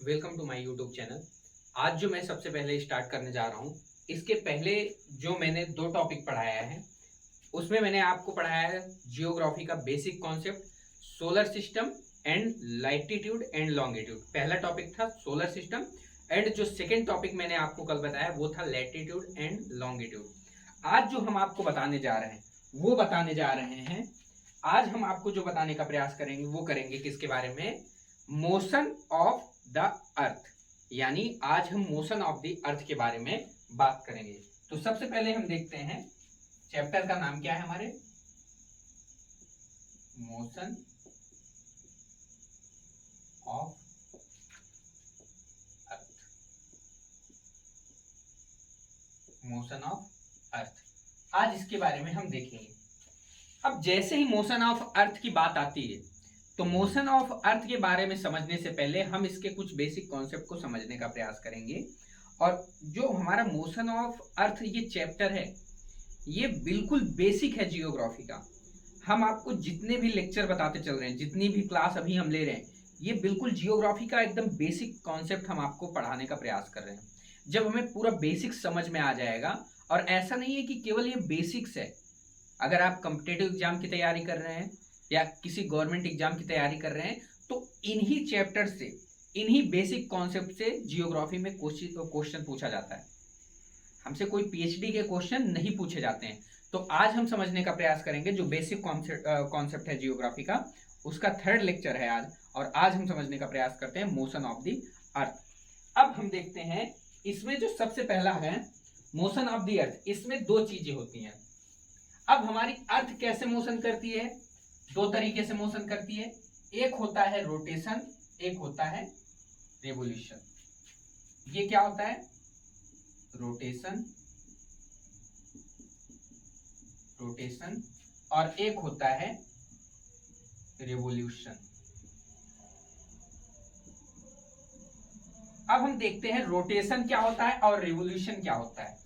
Welcome to my YouTube channel. आज जो मैं सबसे पहले स्टार्ट करने जा रहा हूँ, इसके पहले जो मैंने दो टॉपिक पढ़ाया है उसमें मैंने आपको पढ़ाया है जियोग्राफी का basic concept, solar system and latitude and longitude. पहला टॉपिक था सोलर सिस्टम एंड जो सेकेंड टॉपिक मैंने आपको कल बताया वो था लैटिट्यूड एंड लॉन्गिट्यूड। आज जो हम आपको बताने जा रहे हैं वो बताने जा रहे हैं, आज हम आपको जो बताने का प्रयास करेंगे वो करेंगे किसके बारे में, मोशन ऑफ द अर्थ। यानी आज हम मोशन ऑफ द अर्थ के बारे में बात करेंगे। तो सबसे पहले हम देखते हैं चैप्टर का नाम क्या है हमारे, motion of earth. Motion of earth आज इसके बारे में हम देखेंगे। अब जैसे ही मोशन ऑफ अर्थ की बात आती है तो मोशन ऑफ अर्थ के बारे में समझने से पहले हम इसके कुछ बेसिक कॉन्सेप्ट को समझने का प्रयास करेंगे। और जो हमारा मोशन ऑफ अर्थ ये चैप्टर है ये बिल्कुल बेसिक है जियोग्राफी का। हम आपको जितने भी लेक्चर बताते चल रहे हैं, जितनी भी क्लास अभी हम ले रहे हैं, ये बिल्कुल जियोग्राफी का एकदम बेसिक कॉन्सेप्ट हम आपको पढ़ाने का प्रयास कर रहे हैं। जब हमें पूरा बेसिक समझ में आ जाएगा, और ऐसा नहीं है कि केवल ये बेसिक्स है, अगर आप कॉम्पिटेटिव एग्जाम की तैयारी कर रहे हैं या किसी गवर्नमेंट एग्जाम की तैयारी कर रहे हैं तो इन्हीं चैप्टर से, इन्हीं बेसिक कॉन्सेप्ट से जियोग्राफी में क्वेश्चन पूछा जाता है। हमसे कोई पीएचडी के क्वेश्चन नहीं पूछे जाते हैं। तो आज हम समझने का प्रयास करेंगे जो बेसिक कॉन्सेप्ट है जियोग्राफी का, उसका थर्ड लेक्चर है आज। और आज हम समझने का प्रयास करते हैं मोशन ऑफ द अर्थ। अब हम देखते हैं इसमें जो सबसे पहला है मोशन ऑफ द अर्थ, इसमें दो चीजें होती हैं। अब हमारी अर्थ कैसे मोशन करती है, दो तरीके से मोशन करती है। एक होता है रोटेशन, एक होता है रेवोल्यूशन। ये क्या होता है, रोटेशन, रोटेशन, और एक होता है रेवोल्यूशन। अब हम देखते हैं रोटेशन क्या होता है और रेवोल्यूशन क्या होता है।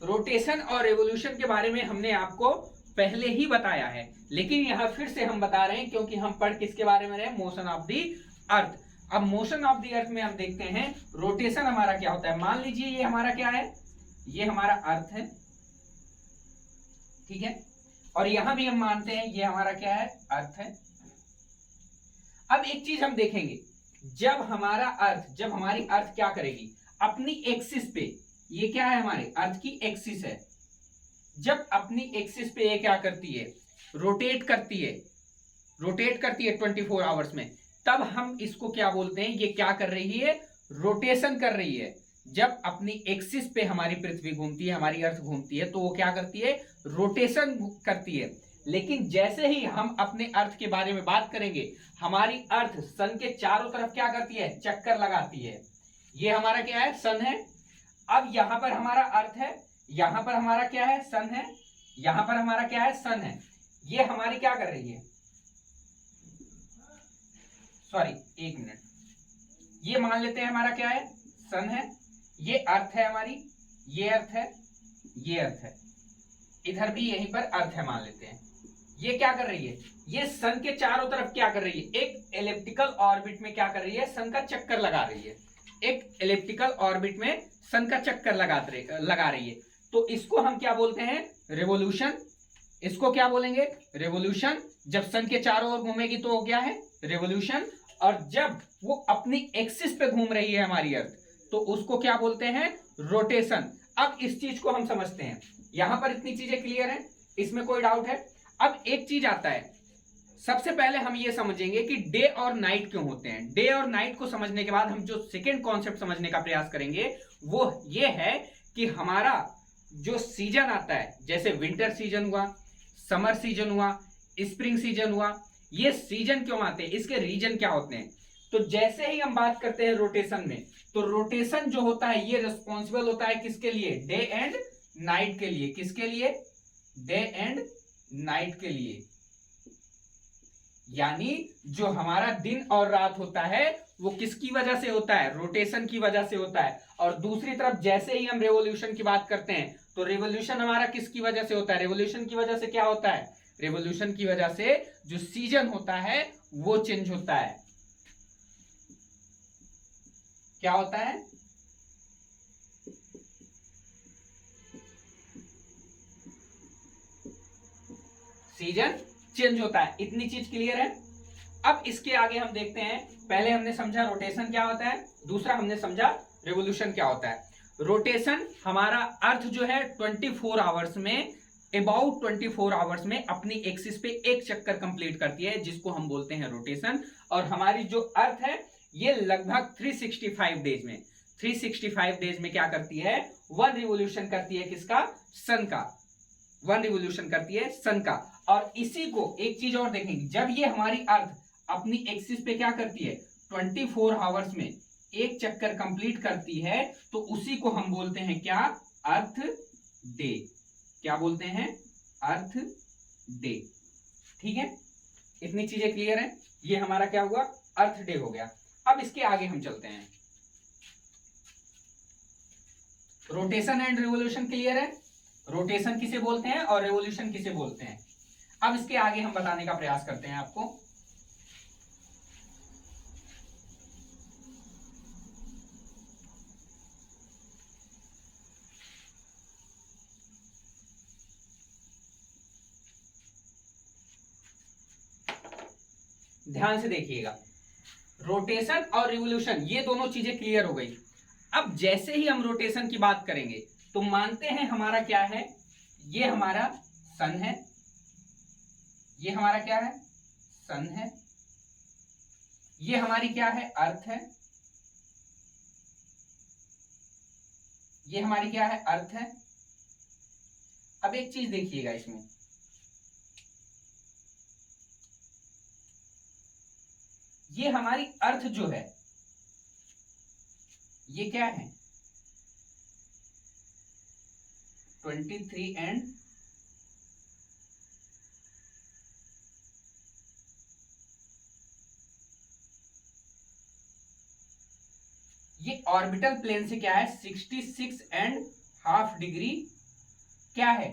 रोटेशन और रेवोल्यूशन के बारे में हमने आपको पहले ही बताया है, लेकिन यहां फिर से हम बता रहे हैं क्योंकि हम पढ़ किसके बारे में रहे, मोशन ऑफ द अर्थ। अब मोशन ऑफ द अर्थ में हम देखते हैं रोटेशन हमारा क्या होता है। मान लीजिए ये हमारा क्या है, ये हमारा अर्थ है, ठीक है, और यहां भी हम मानते हैं ये हमारा क्या है, अर्थ है। अब एक चीज हम देखेंगे, जब हमारा अर्थ, जब हमारी अर्थ क्या करेगी, अपनी एक्सिस पे, ये क्या है हमारे अर्थ की एक्सिस है, जब अपनी एक्सिस पे ये क्या करती है, रोटेट करती है, रोटेट करती है 24 आवर्स में, तब हम इसको क्या बोलते हैं, ये क्या कर रही है, रोटेशन कर रही है। जब अपनी एक्सिस पे हमारी पृथ्वी घूमती है, हमारी अर्थ घूमती है, तो वो क्या करती है, रोटेशन करती है। लेकिन जैसे ही हम अपने अर्थ के बारे में बात करेंगे, हमारी अर्थ सन के चारों तरफ क्या करती है, चक्कर लगाती है। ये हमारा क्या है, सन है। अब यहां पर हमारा अर्थ है, यहां पर हमारा क्या है, सन है, यहां पर हमारा क्या है, सन है। ये हमारी क्या कर रही है, सॉरी एक मिनट, ये मान लेते हैं हमारा क्या है, सन है, ये अर्थ है हमारी, ये अर्थ है, ये अर्थ है, इधर भी यहीं पर अर्थ है मान लेते हैं। ये क्या कर रही है, ये सन के चारों तरफ क्या कर रही है, एक एलिप्टिकल ऑर्बिट में क्या कर रही है, सन का चक्कर लगा रही है। एक एलिप्टिकल ऑर्बिट में सन का चक्कर लगा रही है। तो इसको हम क्या बोलते हैं, रेवोल्यूशन। इसको क्या बोलेंगे, रेवोल्यूशन। जब सन के चारों ओर घूमेगी तो वो क्या है, रेवोल्यूशन। और जब वो अपनी एक्सिस पे घूम रही है हमारी अर्थ, तो उसको क्या बोलते हैं, रोटेशन। अब इस चीज को हम समझते हैं, यहां पर इतनी चीजें क्लियर है, इसमें कोई डाउट है। अब एक चीज आता है, सबसे पहले हम ये समझेंगे कि डे और नाइट क्यों होते हैं। डे और नाइट को समझने के बाद हम जो सेकेंड कॉन्सेप्ट समझने का प्रयास करेंगे वो ये है कि हमारा जो सीजन आता है, जैसे विंटर सीजन हुआ, समर सीजन हुआ, स्प्रिंग सीजन हुआ, ये सीजन क्यों आते हैं, इसके रीजन क्या होते हैं। तो जैसे ही हम बात करते हैं रोटेशन में, तो रोटेशन जो होता है ये रिस्पॉन्सिबल होता है किसके लिए, डे एंड नाइट के लिए। किसके लिए, डे एंड नाइट के लिए। यानी जो हमारा दिन और रात होता है वो किसकी वजह से होता है, रोटेशन की वजह से होता है। और दूसरी तरफ जैसे ही हम रेवोल्यूशन की बात करते हैं तो रेवोल्यूशन हमारा किसकी वजह से होता है, रेवोल्यूशन की वजह से क्या होता है, रेवोल्यूशन की वजह से जो सीजन होता है वो चेंज होता है। क्या होता है? सीजन चेंज होता है। इतनी चीज क्लियर है? अब इसके आगे हम देखते हैं, पहले हमने समझा रोटेशन क्या होता है, दूसरा हमने समझा रिवोल्यूशन क्या होता है। रोटेशन हमारा अर्थ जो है 24 आवर्स में, अबाउट 24 आवर्स में अपनी एक्सिस पे एक चक्कर कंप्लीट करती है, जिसको हम बोलते हैं रोटेशन। और हमारी जो अर्थ है ये लगभग 365 डेज में, 365 डेज में क्या करती है? वन रिवोल्यूशन करती है। किसका? सन का। वन रिवोल्यूशन करती है सन का। और इसी को एक चीज और देखेंगे, जब ये हमारी अर्थ अपनी एक्सिस पे क्या करती है? 24 आवर्स में एक चक्कर कंप्लीट करती है, तो उसी को हम बोलते हैं क्या? अर्थ डे। क्या बोलते हैं? अर्थ डे। ठीक है, इतनी चीजें क्लियर है? ये हमारा क्या हुआ? अर्थ डे हो गया। अब इसके आगे हम चलते हैं। रोटेशन एंड रिवोल्यूशन क्लियर है? रोटेशन किसे बोलते हैं और रिवोल्यूशन किसे बोलते हैं? अब इसके आगे हम बताने का प्रयास करते हैं आपको। ध्यान से देखिएगा, रोटेशन और रिवोल्यूशन ये दोनों चीजें क्लियर हो गई। अब जैसे ही हम रोटेशन की बात करेंगे तो मानते हैं हमारा क्या है? ये हमारा सन है। ये हमारा क्या है? सन है। ये हमारी क्या है? अर्थ है। ये हमारी क्या है? अर्थ है। अब एक चीज देखिएगा इसमें, ये हमारी अर्थ जो है ये क्या है? 23 एंड ये ऑर्बिटल प्लेन से क्या है? 66 एंड हाफ डिग्री क्या है?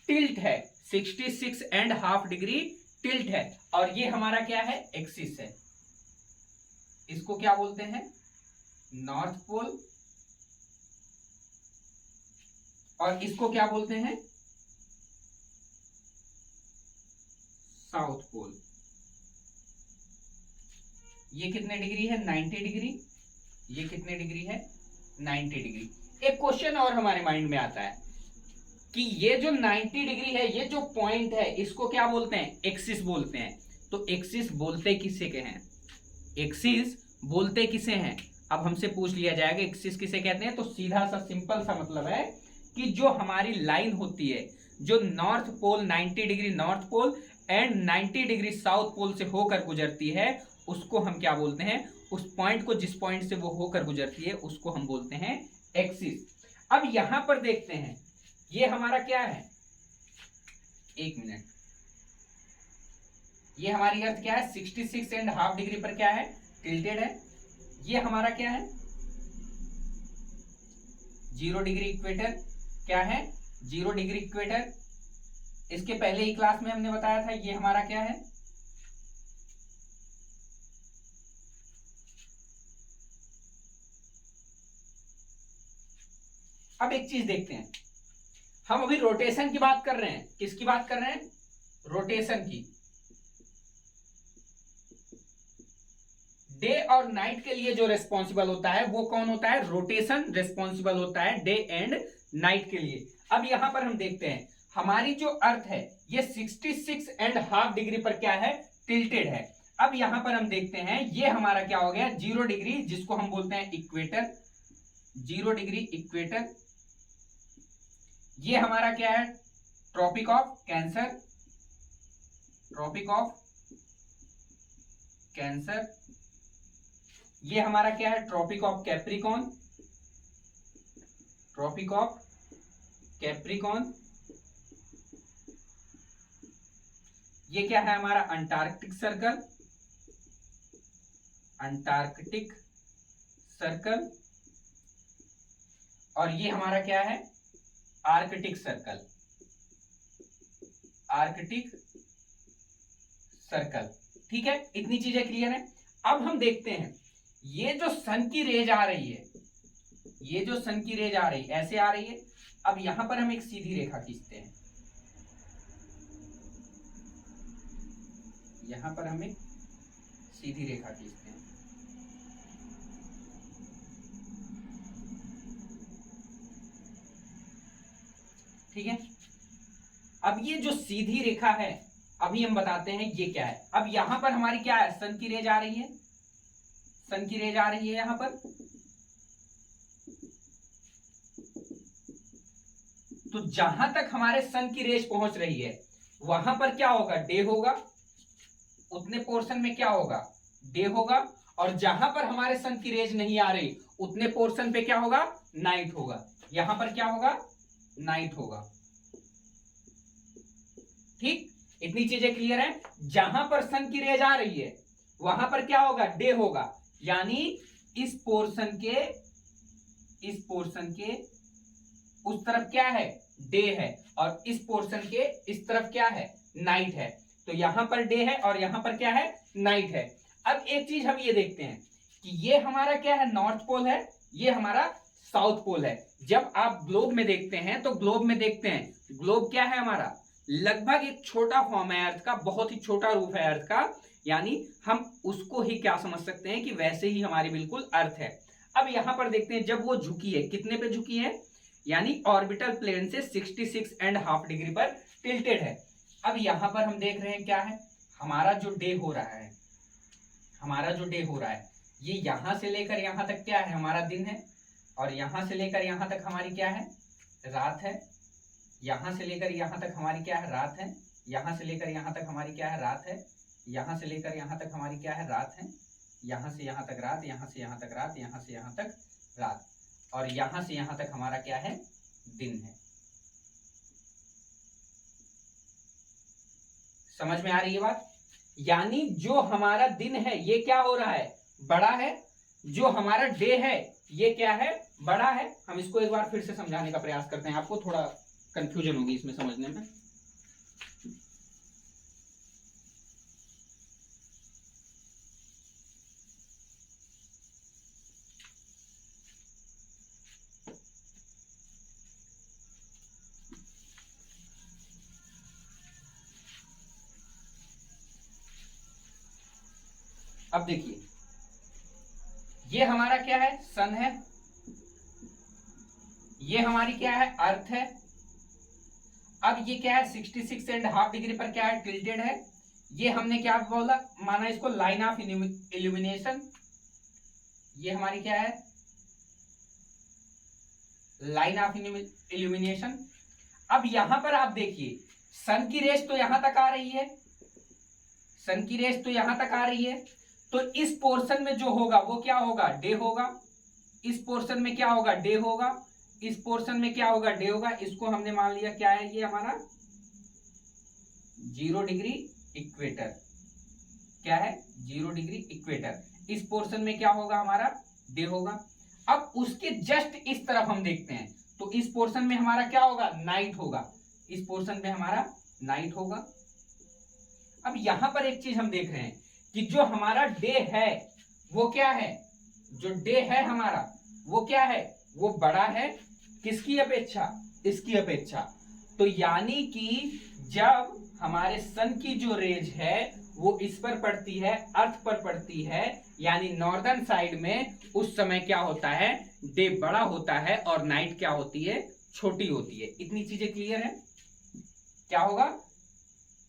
टिल्ट है। 66 एंड हाफ डिग्री टिल्ट है। और ये हमारा क्या है? एक्सिस है। इसको क्या बोलते हैं? North Pole. और इसको क्या बोलते हैं? South Pole. ये कितने डिग्री है? 90 डिग्री। ये कितने डिग्री है? 90 डिग्री। एक क्वेश्चन और हमारे माइंड में आता है कि ये जो 90 डिग्री है, ये जो पॉइंट है, इसको क्या बोलते हैं? एक्सिस बोलते हैं। तो एक्सिस बोलते किसे के हैं? एक्सिस बोलते किसे हैं? अब हमसे पूछ लिया जाएगा एक्सिस किसे कहते हैं, तो सीधा सा सिंपल सा मतलब है कि जो हमारी लाइन होती है, जो North Pole 90 degree North Pole and 90 degree South Pole से होकर गुजरती है, उसको हम क्या बोलते हैं? उस पॉइंट को, जिस पॉइंट से वो होकर गुजरती है, उसको हम बोलते हैं एक्सिस। अब यहां पर देखते हैं, ये हमारा क्या है? एक मिनट, ये हमारी अर्थ क्या है? 66 एंड हाफ डिग्री पर क्या है? टिल्टेड है। ये हमारा क्या है? 0 डिग्री इक्वेटर। क्या है? 0 डिग्री इक्वेटर। इसके पहले ही क्लास में हमने बताया था, ये हमारा क्या है? अब एक चीज देखते हैं, हम अभी रोटेशन की बात कर रहे हैं। किसकी बात कर रहे हैं? रोटेशन की। डे और नाइट के लिए जो रेस्पॉन्सिबल होता है वो कौन होता है? रोटेशन रेस्पॉन्सिबल होता है डे एंड नाइट के लिए। अब यहां पर हम देखते हैं, हमारी जो अर्थ है ये 66 एंड हाफ डिग्री पर क्या है? टिल्टेड है। अब यहां पर हम देखते हैं, ये हमारा क्या हो गया? 0 डिग्री, जिसको हम बोलते हैं इक्वेटर। 0 degree equator. ये हमारा क्या है? Tropic of Cancer. Tropic of Cancer. ये हमारा क्या है? Tropic of Capricorn. Tropic of Capricorn. ये क्या है हमारा? Antarctic Circle. Antarctic Circle. और ये हमारा क्या है? Arctic Circle. Arctic Circle. ठीक है, इतनी चीजें क्लियर है? अब हम देखते हैं ये जो सन की रेज आ रही है, ये जो सन की रेज आ रही है ऐसे आ रही है। अब यहां पर हम एक सीधी रेखा खींचते हैं, यहां पर हम एक सीधी रेखा खींचते हैं। ठीक है, अब ये जो सीधी रेखा है अभी हम बताते हैं ये क्या है। अब यहां पर हमारी क्या है, सन की रेज आ रही है, सन की रेज आ रही है यहां पर। तो जहां तक हमारे सन की रेज पहुंच रही है वहां पर क्या होगा, डे होगा, उतने पोर्शन में क्या होगा, डे होगा। और जहां पर हमारे सन की रेज नहीं आ रही उतने पोर्शन पे क्या होगा, नाइट होगा। यहां पर क्या होगा, नाइट होगा। ठीक, इतनी चीजें क्लियर है। जहां पर सन की रेज आ रही है वहां पर क्या होगा, डे होगा। यानी इस पोर्शन के उस तरफ क्या है, डे है, और इस पोर्शन के इस तरफ क्या है, नाइट है। तो यहां पर डे है और यहां पर क्या है, नाइट है। अब एक चीज हम ये देखते हैं कि ये हमारा क्या है, नॉर्थ पोल है, ये हमारा साउथ पोल है। जब आप ग्लोब में देखते हैं तो ग्लोब में देखते हैं, ग्लोब क्या है हमारा, लगभग एक छोटा फॉर्म है अर्थ का, बहुत ही छोटा रूप है अर्थ का। यानी हम उसको ही क्या समझ सकते हैं कि वैसे ही हमारी बिल्कुल अर्थ है। अब यहां पर देखते हैं, जब वो झुकी है, कितने पे झुकी है, यानी ऑर्बिटल प्लेन से 66.5 डिग्री पर टिल्टेड है। अब यहां पर हम देख रहे हैं क्या है, हमारा जो डे हो रहा है, हमारा जो डे हो रहा है ये यहां से लेकर यहां तक क्या है, हमारा दिन है। और यहां से लेकर यहां तक हमारी क्या है, रात है। यहां से लेकर यहां तक हमारी क्या है, रात है। यहां से लेकर यहां तक हमारी क्या है, रात है। यहां से लेकर यहां तक हमारी क्या है, रात है। यहां से यहां तक रात, यहां से यहां तक रात, यहां से यहां तक रात, और यहां से यहां तक हमारा क्या है, दिन है। समझ में आ रही है बात। यानी जो हमारा दिन है ये क्या हो रहा है, बड़ा है। जो हमारा डे है ये क्या है, बड़ा है। हम इसको एक बार फिर से समझाने का प्रयास करते हैं, आपको थोड़ा कंफ्यूजन होगी इसमें समझने में। अब देखिए, ये हमारा क्या है, सन है, ये हमारी क्या है, अर्थ है। अब ये क्या है, 66.5 डिग्री पर क्या है, टिल्टेड है। ये हमने क्या बोला, माना इसको लाइन ऑफ इल्यूमिनेशन। ये हमारी क्या है, लाइन ऑफ इल्यूमिनेशन। अब यहां पर आप देखिए, सन की रेस तो यहां तक आ रही है, सन की रेस तो यहां तक आ रही है। तो इस पोर्शन में जो होगा वो क्या होगा, डे होगा। इस पोर्शन में क्या होगा, डे होगा। इस पोर्शन में क्या होगा, डे होगा। इसको हमने मान लिया क्या है, ये हमारा 0 डिग्री इक्वेटर। क्या है, 0 डिग्री इक्वेटर। इस पोर्शन में क्या होगा हमारा, डे होगा। अब उसके जस्ट इस तरफ हम देखते हैं तो इस पोर्शन में हमारा क्या होगा, नाइट होगा। इस पोर्शन में हमारा नाइट होगा। अब यहां पर एक चीज हम देख रहे हैं कि जो हमारा डे है वो क्या है, जो डे है हमारा वो क्या है, वो बड़ा है। किसकी अपेक्षा, इसकी अपेक्षा। तो यानी कि जब हमारे सन की जो रेज है वो इस पर पड़ती है, अर्थ पर पड़ती है, यानी नॉर्दर्न साइड में, उस समय क्या होता है, डे बड़ा होता है और नाइट क्या होती है, छोटी होती है। इतनी चीजें क्लियर है। क्या होगा,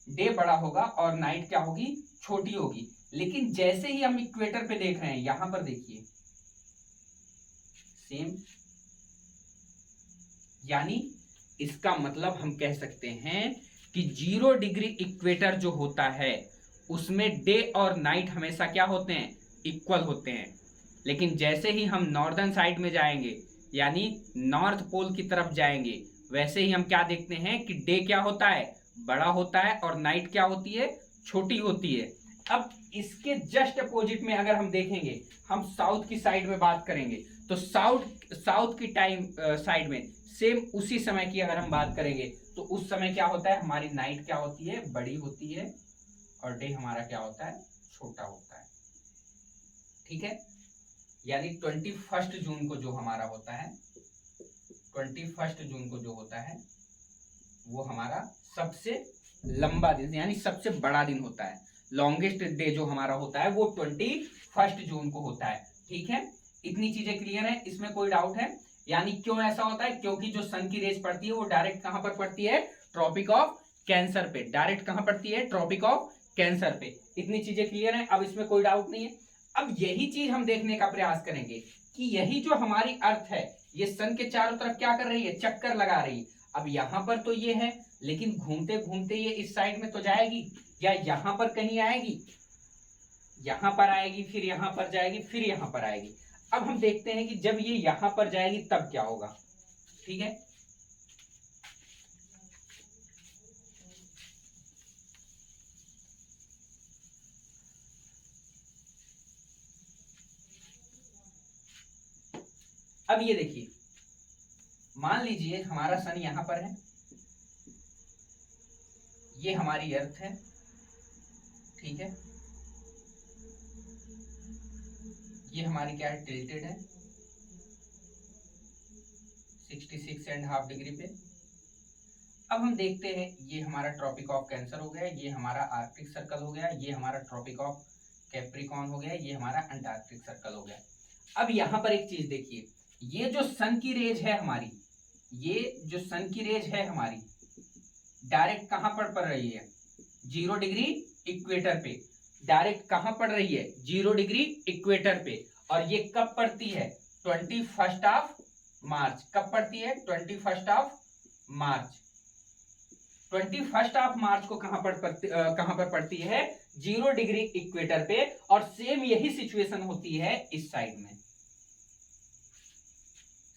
डे बड़ा होगा और नाइट क्या होगी, छोटी होगी। लेकिन जैसे ही हम इक्वेटर पे देख रहे हैं, यहां पर देखिए सेम। यानी इसका मतलब हम कह सकते हैं कि 0 डिग्री इक्वेटर जो होता है उसमें डे और नाइट हमेशा क्या होते हैं, इक्वल होते हैं। लेकिन जैसे ही हम नॉर्दर्न साइड में जाएंगे, यानी नॉर्थ पोल की तरफ जाएंगे, वैसे ही हम क्या देखते हैं कि डे क्या होता है, बड़ा होता है, और नाइट क्या होती है, छोटी होती है। अब इसके जस्ट अपोजिट में अगर हम देखेंगे, हम साउथ की साइड में बात करेंगे, तो साउथ की टाइम साइड में सेम उसी समय की अगर हम बात करेंगे तो उस समय क्या होता है, हमारी नाइट क्या होती है, बड़ी होती है, और डे हमारा क्या होता है, छोटा होता है। ठीक है, यानी 21 जून को जो हमारा होता है, 21 जून को जो होता है वो हमारा सबसे लंबा दिन यानी सबसे बड़ा दिन होता है। लॉन्गेस्ट डे जो हमारा होता है वो 21 जून को होता है। ठीक है, इतनी चीजें क्लियर है, इसमें कोई डाउट है? यानी क्यों ऐसा होता है? क्योंकि जो सन की रेज पड़ती है वो डायरेक्ट कहां पर पड़ती है? ट्रॉपिक ऑफ कैंसर पे। डायरेक्ट कहां पड़ती है? ट्रॉपिक ऑफ कैंसर पे। इतनी चीजें क्लियर है, अब इसमें कोई डाउट नहीं है। अब यही चीज हम देखने का प्रयास करेंगे कि यही जो हमारी अर्थ है ये सन के चारों तरफ क्या कर रही है? चक्कर लगा रही है। अब यहां पर तो ये है, लेकिन घूमते घूमते ये इस साइड में तो जाएगी, या यहां पर कहीं आएगी, यहां पर आएगी, फिर यहां पर जाएगी, फिर यहां पर आएगी। अब हम देखते हैं कि जब ये यहां पर जाएगी तब क्या होगा। ठीक है, अब ये देखिए, मान लीजिए हमारा सन यहां पर है, ये हमारी अर्थ है। ठीक है, ये हमारी क्या है? टिल्टेड है 66.5 डिग्री पे। अब हम देखते हैं, ये हमारा ट्रॉपिक ऑफ कैंसर हो गया, ये हमारा आर्कटिक सर्कल हो गया, ये हमारा ट्रॉपिक ऑफ कैप्रिकॉर्न हो गया, ये हमारा अंटार्कटिक सर्कल हो गया। अब यहां पर एक चीज देखिए, ये जो सन की रेज है हमारी, ये जो सन की रेज है हमारी डायरेक्ट कहां पर पड़ रही है? 0 डिग्री इक्वेटर पे। डायरेक्ट कहां पड़ रही है? 0 डिग्री इक्वेटर पे। और ये कब पड़ती है? 21 कब पड़ती है? 21 मार्च को कहां पर पड़ती है? 0 डिग्री इक्वेटर पे। और सेम यही सिचुएशन होती है इस साइड में,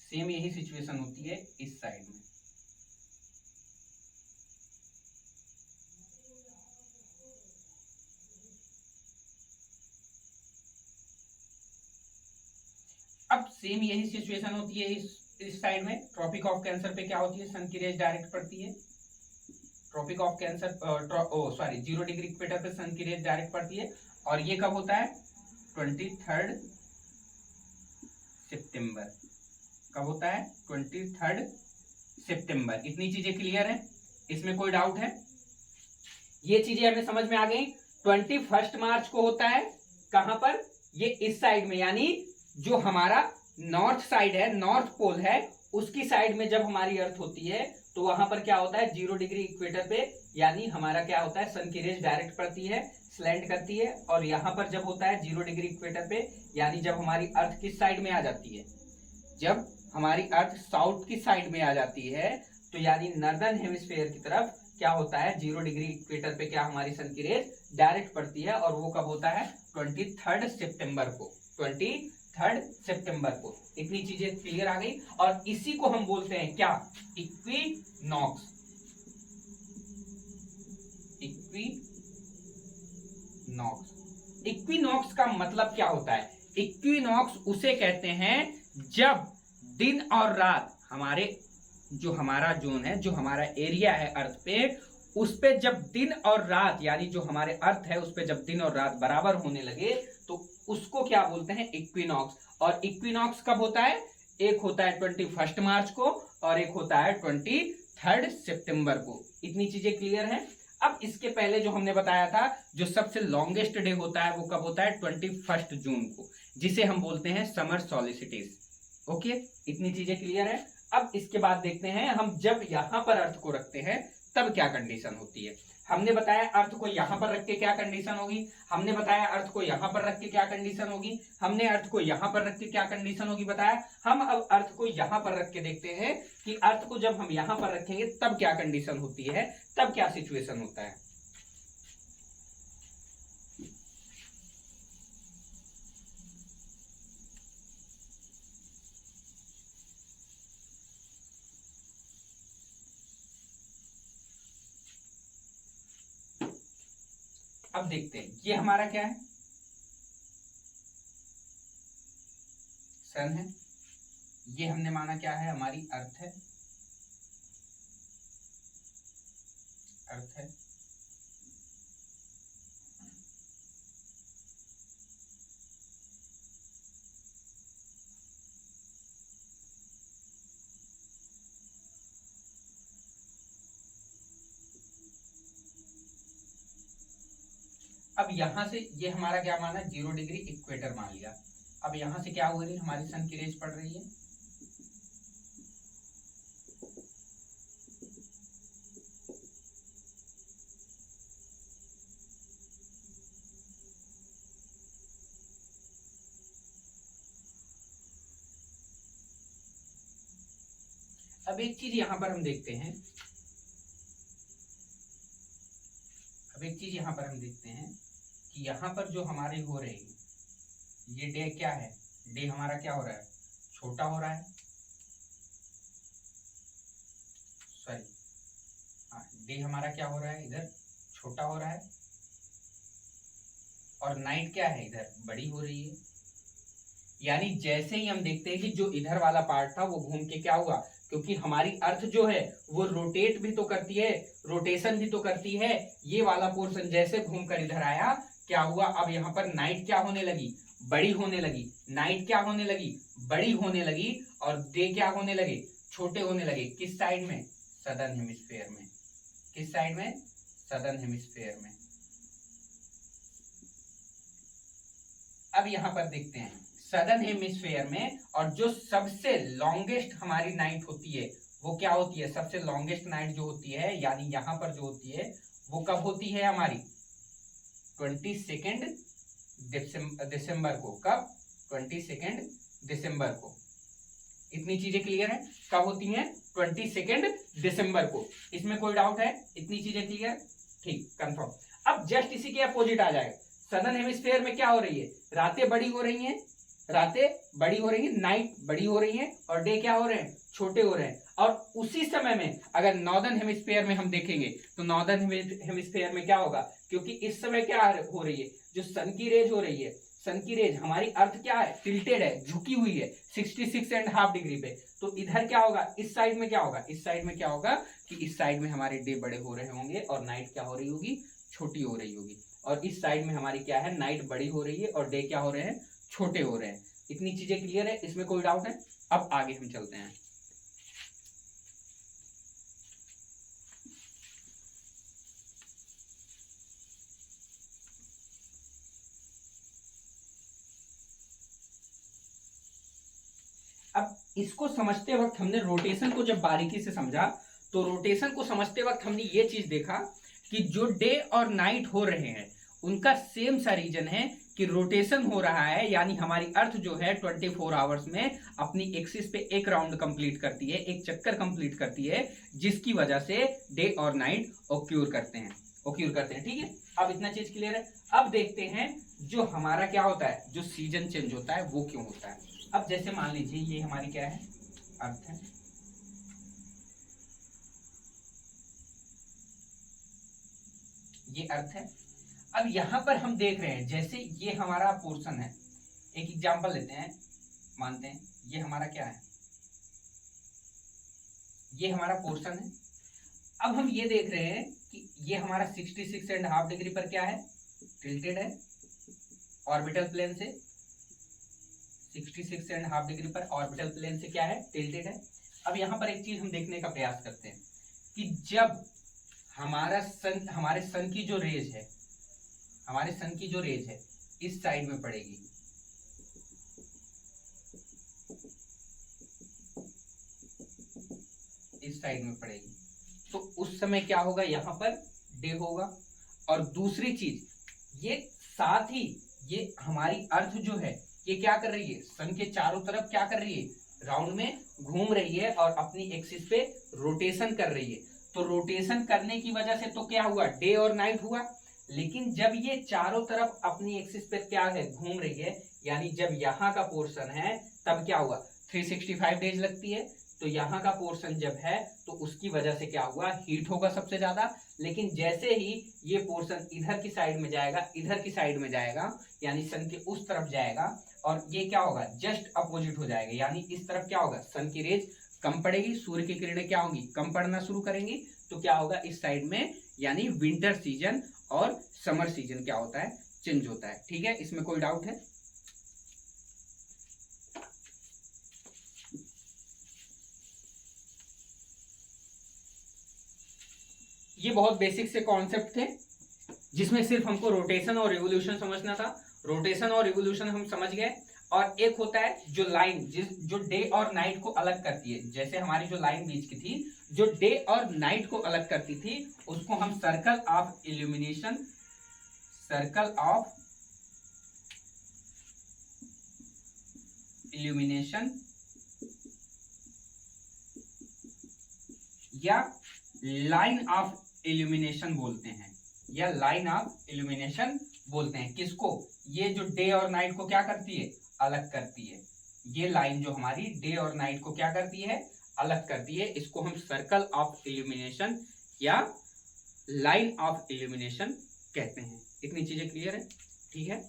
सेम यही सिचुएशन होती है इस साइड में। अब सेम यही सिचुएशन होती है इस साइड में। ट्रॉपिक ऑफ कैंसर पे क्या होती है? सन की रेज डायरेक्ट पड़ती है। Tropic of Cancer, sorry, 0 degree equator पे सन की रेज डायरेक्ट पड़ती है। और ये कब होता है? 23 सितंबर। कब होता है? 23 सितंबर। इतनी चीजें क्लियर है, इसमें कोई डाउट है? ये चीजें हमें समझ में आ गई। 21 मार्च को होता है कहां पर? ये इस साइड में, यानी जो हमारा नॉर्थ साइड है, नॉर्थ पोल है, उसकी साइड में जब हमारी अर्थ होती है तो वहां पर क्या होता है? 0 डिग्री इक्वेटर पे, यानी हमारा क्या होता है? सन की रेज डायरेक्ट पड़ती है, स्लैंट करती है। और यहां पर जब होता है 0 डिग्री इक्वेटर पे, यानी जब हमारी अर्थ किस साइड में आ जाती है? जब हमारी अर्थ साउथ की साइड में आ जाती है, तो यानी नॉर्दर्न हेमिस्फीयर की तरफ क्या होता है? 0 डिग्री इक्वेटर पे क्या हमारी सन की रेज डायरेक्ट पड़ती है। और वो कब होता है? 23 सितंबर को। 23 सितंबर को। इतनी चीजें क्लियर आ गई। और इसी को हम बोलते हैं क्या? इक्विनॉक्स। इक्विनॉक्स का मतलब क्या होता है? इक्विनॉक्स उसे कहते हैं जब दिन और रात हमारे, जो हमारा जोन है, जो हमारा एरिया है अर्थ पे, उस पे जब दिन और रात, यानी जो हमारे अर्थ है उस पे जब दिन और रात बराबर होने लगे तो उसको क्या बोलते हैं? इक्विनॉक्स। और इक्विनॉक्स कब होता है? एक होता है 21 मार्च को और एक होता है 23 सितंबर को। इतनी चीजें क्लियर है? अब इसके पहले जो हमने बताया था, जो सबसे लॉन्गेस्ट डे होता है वो कब होता है? 21 जून को, जिसे हम बोलते हैं समर सॉलिस्टिस। ओके, इतनी चीजें क्लियर है? अब इसके बाद देखते हैं, हम जब यहां पर अर्थ को रखते हैं तब क्या कंडीशन होती है। हमने बताया अर्थ को यहां पर रख के क्या कंडीशन होगी, हमने बताया अर्थ को यहां पर रख के क्या कंडीशन होगी, हमने अर्थ को यहां पर रख के क्या कंडीशन होगी बताया। हम अब अर्थ को यहां पर रख के देखते हैं कि अर्थ को जब हम यहां पर रखेंगे तब क्या कंडीशन होती है, तब क्या सिचुएशन होता है। अब देखते हैं, ये हमारा क्या है? सन है। ये हमने माना क्या है? हमारी अर्थ है, अर्थ है। अब यहां से ये हमारा क्या माना, 0 डिग्री इक्वेटर मान लिया। अब यहां से क्या हो रही है, हमारी सन की रेज पड़ रही है। अब एक चीज यहां पर हम देखते हैं, कि यहां पर जो हमारी हो रही है, ये डे क्या है, डे हमारा क्या हो रहा है, छोटा हो रहा है, सॉरी हाँ, डे हमारा क्या हो रहा है, इधर छोटा हो रहा है, और नाइट क्या है, इधर बड़ी हो रही है। यानी जैसे ही हम देखते हैं कि जो इधर वाला पार्ट था वो घूम के क्या हुआ, क्योंकि हमारी अर्थ जो है वो रोटेट भी तो करती है, रोटेशन भी तो करती है। ये वाला पोर्शन जैसे घूमकर इधर आया, क्या हुआ, अब यहाँ पर नाइट क्या होने लगी, बड़ी होने लगी। नाइट क्या होने लगी, बड़ी होने लगी। और डे क्या होने लगे, छोटे होने लगे। किस साइड में, सदर्न हेमिस्फेयर में। किस साइड में, सदर्न हेमिस्फेयर में। अब यहां पर देखते हैं सदर्न हेमिस्फेयर में, और जो सबसे लॉन्गेस्ट हमारी नाइट होती है वो क्या होती है, सबसे लॉन्गेस्ट नाइट जो होती है, यानी यहां पर जो होती है वो कब होती है हमारी, 22 दिसंबर को। कब, 22 दिसंबर को। इतनी चीजें क्लियर है, कब होती हैं, 22 दिसंबर को। इसमें कोई डाउट है, इतनी चीजें क्लियर, ठीक, कंफर्म। अब जस्ट इसी के अपोजिट आ जाएगा, सदर्न हेमिस्फेयर में क्या हो रही है, रातें बड़ी हो रही हैं, रातें बड़ी हो रही हैं, नाइट बड़ी हो रही हैं, और डे क्या हो रहे हैं, छोटे हो रहे हैं। और उसी समय में अगर नॉर्दर्न हेमिस्फेयर में हम देखेंगे तो नॉर्दर्न हेमिस्फेयर में क्या होगा, क्योंकि इस समय क्या हो रही है, जो सन की रेज हो रही है, सन की रेज, हमारी अर्थ क्या है, टिल्टेड है, झुकी हुई है 66.5 डिग्री पे। तो इधर क्या होगा, इस साइड में क्या होगा, इस साइड में क्या होगा कि इस साइड में हमारे डे बड़े हो रहे होंगे और नाइट क्या हो रही होगी, छोटी हो रही होगी। और इस साइड में हमारी क्या है, नाइट बड़ी हो रही है और डे क्या हो रहे हैं, छोटे हो रहे हैं। इतनी चीजें क्लियर है, इसमें कोई डाउट है। अब आगे हम चलते हैं। अब इसको समझते वक्त हमने रोटेशन को जब बारीकी से समझा, तो रोटेशन को समझते वक्त हमने ये चीज देखा कि जो डे और नाइट हो रहे हैं उनका सेम सा रीजन है कि रोटेशन हो रहा है। यानी हमारी अर्थ जो है 24 आवर्स में अपनी एक्सिस पे एक राउंड कंप्लीट करती है, एक चक्कर कंप्लीट करती है, जिसकी वजह से डे और नाइट ऑक्यूर करते हैं, ठीक है। अब इतना चीज क्लियर है। अब देखते हैं जो हमारा क्या होता है, जो सीजन चेंज होता है वो क्यों होता है। अब जैसे मान लीजिए ये हमारी क्या है, अर्थ है, ये अर्थ है। अब यहां पर हम देख रहे हैं जैसे ये हमारा पोर्शन है, एक एग्जांपल लेते हैं, मानते हैं ये हमारा क्या है, ये हमारा पोर्शन है। अब हम ये देख रहे हैं कि ये हमारा 66.5 डिग्री पर क्या है, टिल्टेड है, ऑर्बिटल प्लेन से 66.5 डिग्री पर ऑर्बिटल प्लेन से क्या है, टिल्टेड है। अब यहां पर एक चीज हम देखने का प्रयास करते हैं कि जब हमारे सन की जो रेज है, हमारे सन की जो रेज है इस साइड में पड़ेगी, इस साइड में पड़ेगी, तो उस समय क्या होगा, यहां पर डे होगा। और दूसरी चीज ये साथ ही ये हमारी अर्थ जो है ये क्या कर रही है, सन के चारों तरफ क्या कर रही है, राउंड में घूम रही है और अपनी एक्सिस पे रोटेशन कर रही है। तो रोटेशन करने की वजह से तो क्या हुआ, डे और नाइट हुआ। लेकिन जब ये चारों तरफ अपनी एक्सिस पे क्या है, घूम रही है, यानी जब यहाँ का पोर्शन है तब क्या हुआ, 365 डेज लगती है। तो यहाँ का पोर्शन जब है तो उसकी वजह से क्या हुआ, हीट होगा सबसे ज्यादा। लेकिन जैसे ही ये पोर्शन इधर की साइड में जाएगा, इधर की साइड में जाएगा, यानी सन के उस तरफ जाएगा, और ये क्या होगा, जस्ट अपोजिट हो जाएगा। यानी इस तरफ क्या होगा, सन की रेज कम पड़ेगी, सूर्य की किरणें क्या होंगी, कम पड़ना शुरू करेंगी। तो क्या होगा इस साइड में, यानी विंटर सीजन और समर सीजन क्या होता है, चेंज होता है। ठीक है, इसमें कोई डाउट है। ये बहुत बेसिक से कॉन्सेप्ट थे जिसमें सिर्फ हमको रोटेशन और रिवोल्यूशन समझना था। रोटेशन और रिवोल्यूशन हम समझ गए। और एक होता है जो लाइन जो डे और नाइट को अलग करती है, जैसे हमारी जो लाइन बीच की थी जो डे और नाइट को अलग करती थी, उसको हम circle of illumination, circle of illumination या लाइन ऑफ इल्यूमिनेशन बोलते हैं, या लाइन ऑफ इल्यूमिनेशन बोलते हैं। किसको? ये जो डे और नाइट को क्या करती है? अलग करती है। ये लाइन जो हमारी डे और नाइट को क्या करती है? अलग करती है। इसको हम सर्कल ऑफ इल्यूमिनेशन या लाइन ऑफ इल्यूमिनेशन कहते हैं। इतनी चीजें क्लियर है? ठीक है,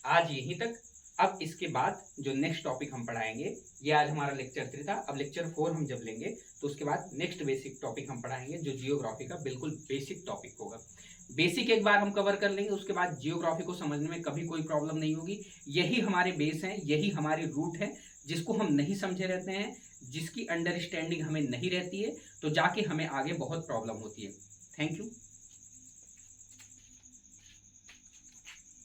आज यहीं तक। अब इसके बाद जो नेक्स्ट टॉपिक हम पढ़ाएंगे, ये आज हमारा लेक्चर 3 था। अब लेक्चर 4 हम जब लेंगे तो उसके बाद नेक्स्ट बेसिक टॉपिक हम पढ़ाएंगे, जो जियोग्राफी का बिल्कुल बेसिक टॉपिक होगा। बेसिक एक बार हम कवर कर लेंगे, उसके बाद जियोग्राफी को समझने में कभी कोई प्रॉब्लम नहीं होगी। यही हमारे बेस हैं, यही हमारी रूट है। जिसको हम नहीं समझे रहते हैं, जिसकी अंडरस्टैंडिंग हमें नहीं रहती है, तो जाके हमें आगे बहुत प्रॉब्लम होती है। Thank you.